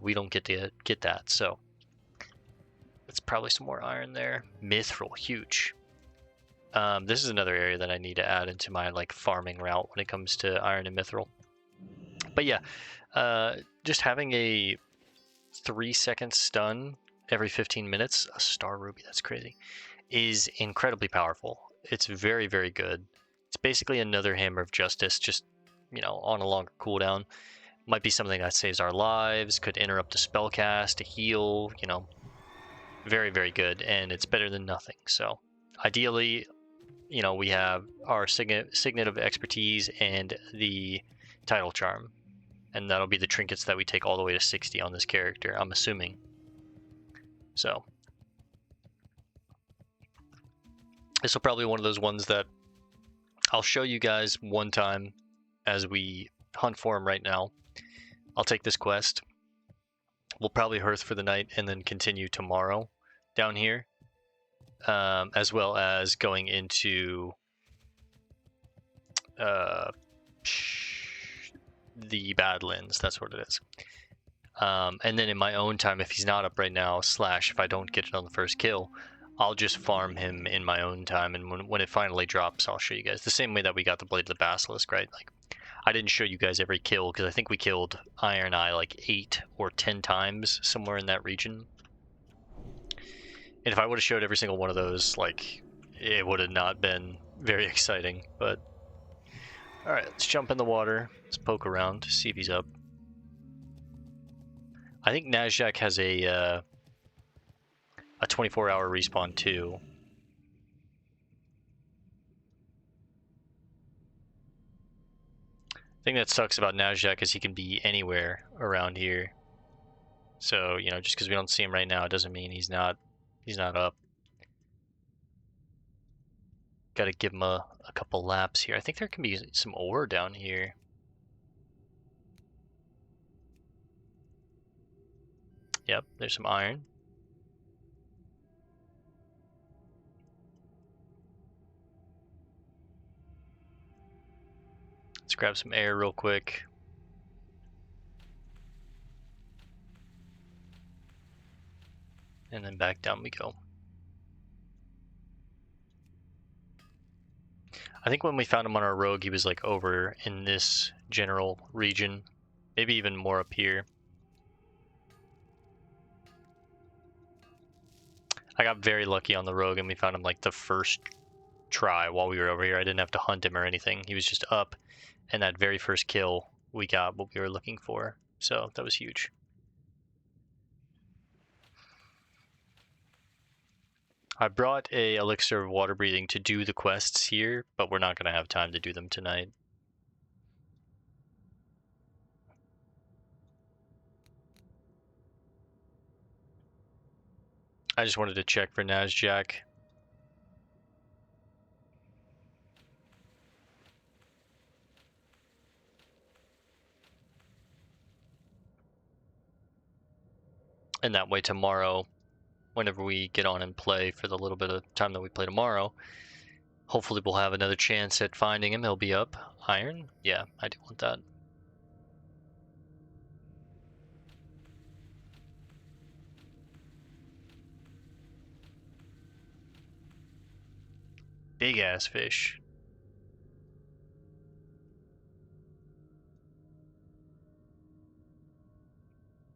we don't get to get that, so. It's probably some more iron there. Mithril, huge. This is another area that I need to add into my like farming route when it comes to iron and mithril. But yeah, just having a 3-second stun every 15 minutes, a star ruby, that's crazy, is incredibly powerful. It's very, very good. It's basically another hammer of justice, just, you know, on a longer cooldown. Might be something that saves our lives, could interrupt a spell cast, a heal, you know. Very, very good, and it's better than nothing. So ideally, you know, we have our signet of expertise and the title charm, and that'll be the trinkets that we take all the way to 60 on this character, I'm assuming. So this will probably be one of those ones that I'll show you guys one time as we hunt for him right now. I'll take this quest. We'll probably hearth for the night and then continue tomorrow down here, as well as going into the Badlands. That's what it is. And then in my own time, if he's not up right now, slash if I don't get it on the first kill, I'll just farm him in my own time, and when it finally drops, I'll show you guys. The same way that we got the Blade of the Basilisk, right? Like, I didn't show you guys every kill, because I think we killed Iron Eye like 8 or 10 times, somewhere in that region. And if I would have showed every single one of those, like, it would have not been very exciting, but... Alright, let's jump in the water. Let's poke around, see if he's up. I think Najak has a 24-hour respawn too. The thing that sucks about Najak is he can be anywhere around here. So, you know, just because we don't see him right now, it doesn't mean he's not up. Gotta give him a couple laps here. I think there can be some ore down here. Yep, there's some iron. Let's grab some air real quick. And then back down we go. I think when we found him on our rogue, he was like over in this general region. Maybe even more up here. I got very lucky on the rogue and we found him like the first try while we were over here. I didn't have to hunt him or anything. He was just up, and that very first kill, we got what we were looking for. So that was huge. I brought a elixir of water breathing to do the quests here, but we're not going to have time to do them tonight. I just wanted to check for Najak. And that way tomorrow, whenever we get on and play for the little bit of time that we play tomorrow, hopefully we'll have another chance at finding him. He'll be up. Iron? Yeah, I do want that. Big ass fish.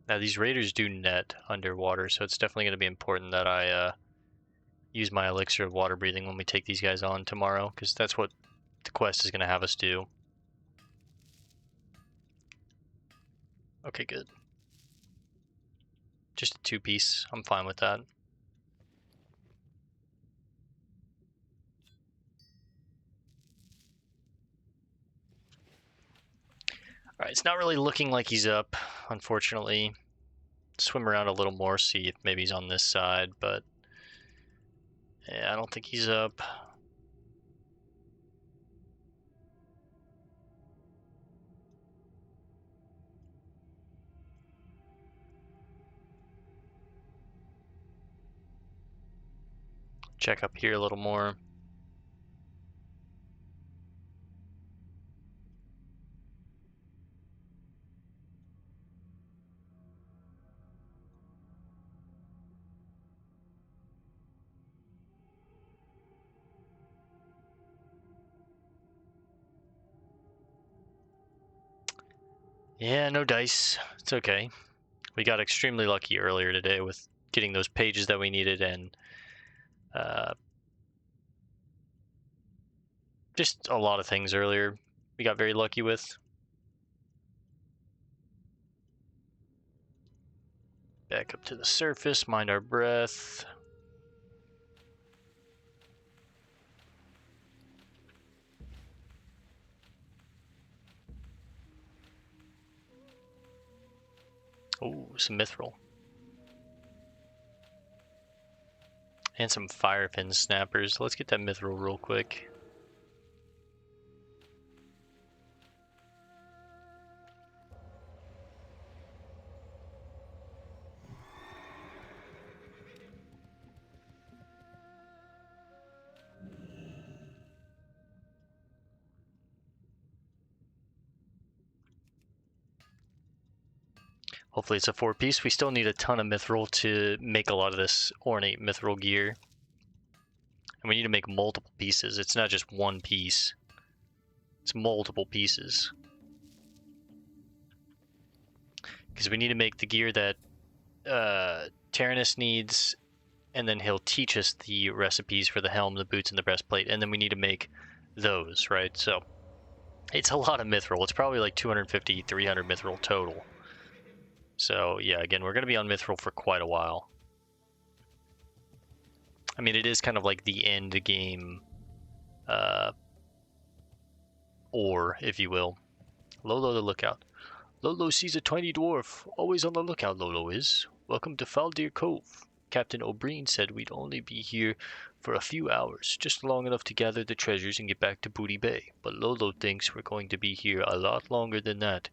Now these raiders do net underwater, so it's definitely going to be important that I use my elixir of water breathing when we take these guys on tomorrow, because that's what the quest is going to have us do. Okay, good. Just a 2-piece. I'm fine with that. Alright, it's not really looking like he's up, unfortunately. Swim around a little more, see if maybe he's on this side, but yeah, I don't think he's up. Check up here a little more. Yeah, no dice. It's okay. We got extremely lucky earlier today with getting those pages that we needed, and just a lot of things earlier we got very lucky with. Back up to the surface, mind our breath. Oh, some mithril. And some firefin snappers. Let's get that mithril real quick. Hopefully it's a 4-piece. We still need a ton of mithril to make a lot of this ornate mithril gear. And we need to make multiple pieces. It's not just one piece. It's multiple pieces. Because we need to make the gear that Tyrannus needs, and then he'll teach us the recipes for the helm, the boots, and the breastplate, and then we need to make those, right? So it's a lot of mithril. It's probably like 250, 300 mithril total. So yeah, again, we're going to be on mithril for quite a while. I mean, it is kind of like the end game ore, if you will. Lolo the lookout. Lolo sees a tiny dwarf. Always on the lookout, Lolo is. Welcome to Faldir Cove. Captain O'Brien said we'd only be here for a few hours, just long enough to gather the treasures and get back to Booty Bay. But Lolo thinks we're going to be here a lot longer than that.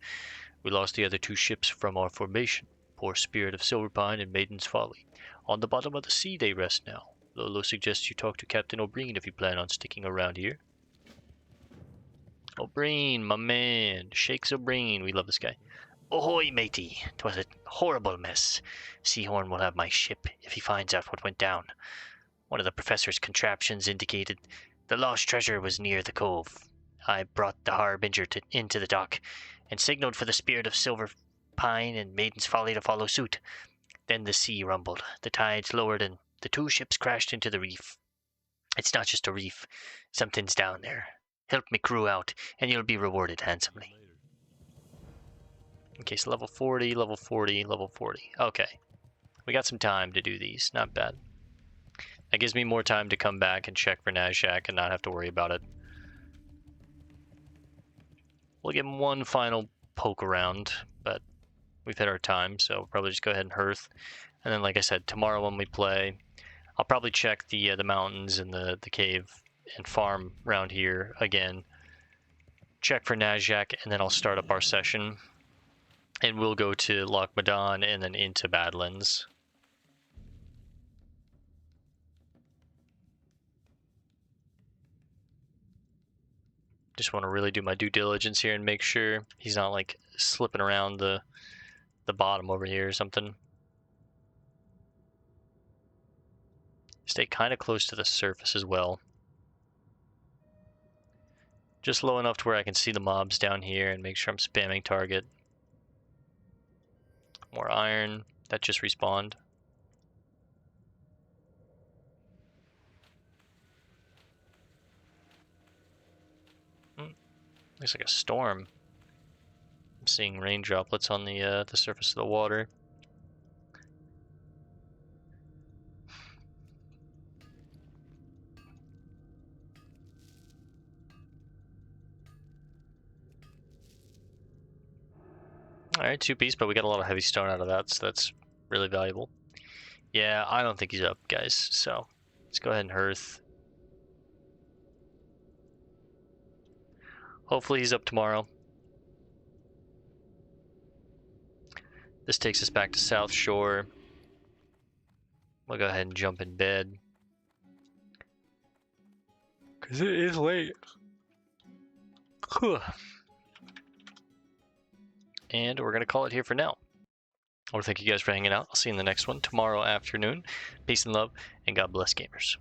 We lost the other 2 ships from our formation, Poor Spirit of Silverpine and Maiden's Folly. On the bottom of the sea they rest now. Lolo suggests you talk to Captain O'Brien if you plan on sticking around here. O'Brien, my man. Shakes O'Brien. We love this guy. Ahoy, matey. 'Twas a horrible mess. Seahorn will have my ship if he finds out what went down. One of the professor's contraptions indicated the lost treasure was near the cove. I brought the Harbinger into the dock and signaled for the Spirit of Silver Pine and Maiden's Folly to follow suit. Then the sea rumbled, the tides lowered, and the 2 ships crashed into the reef. It's not just a reef. Something's down there. Help me crew out, and you'll be rewarded handsomely. Okay, so level 40, level 40, level 40. Okay. We got some time to do these. Not bad. That gives me more time to come back and check for Nazshak and not have to worry about it. We'll give him one final poke around, but we've hit our time, so probably just go ahead and hearth. And then, like I said, tomorrow when we play, I'll probably check the mountains and the cave and farm around here again. Check for Nazshak, and then I'll start up our session. And we'll go to Loch Madan and then into Badlands. Just want to really do my due diligence here and make sure he's not like slipping around the bottom over here or something. Stay kind of close to the surface as well. Just low enough to where I can see the mobs down here and make sure I'm spamming target. More iron. That just respawned. Looks like a storm. I'm seeing rain droplets on the surface of the water. Alright, 2 piece, but we got a lot of heavy stone out of that, so that's really valuable. Yeah, I don't think he's up, guys, so let's go ahead and hearth. Hopefully he's up tomorrow. This takes us back to South Shore. We'll go ahead and jump in bed, because it is late. And we're going to call it here for now. I want to thank you guys for hanging out. I'll see you in the next one tomorrow afternoon. Peace and love, and God bless gamers.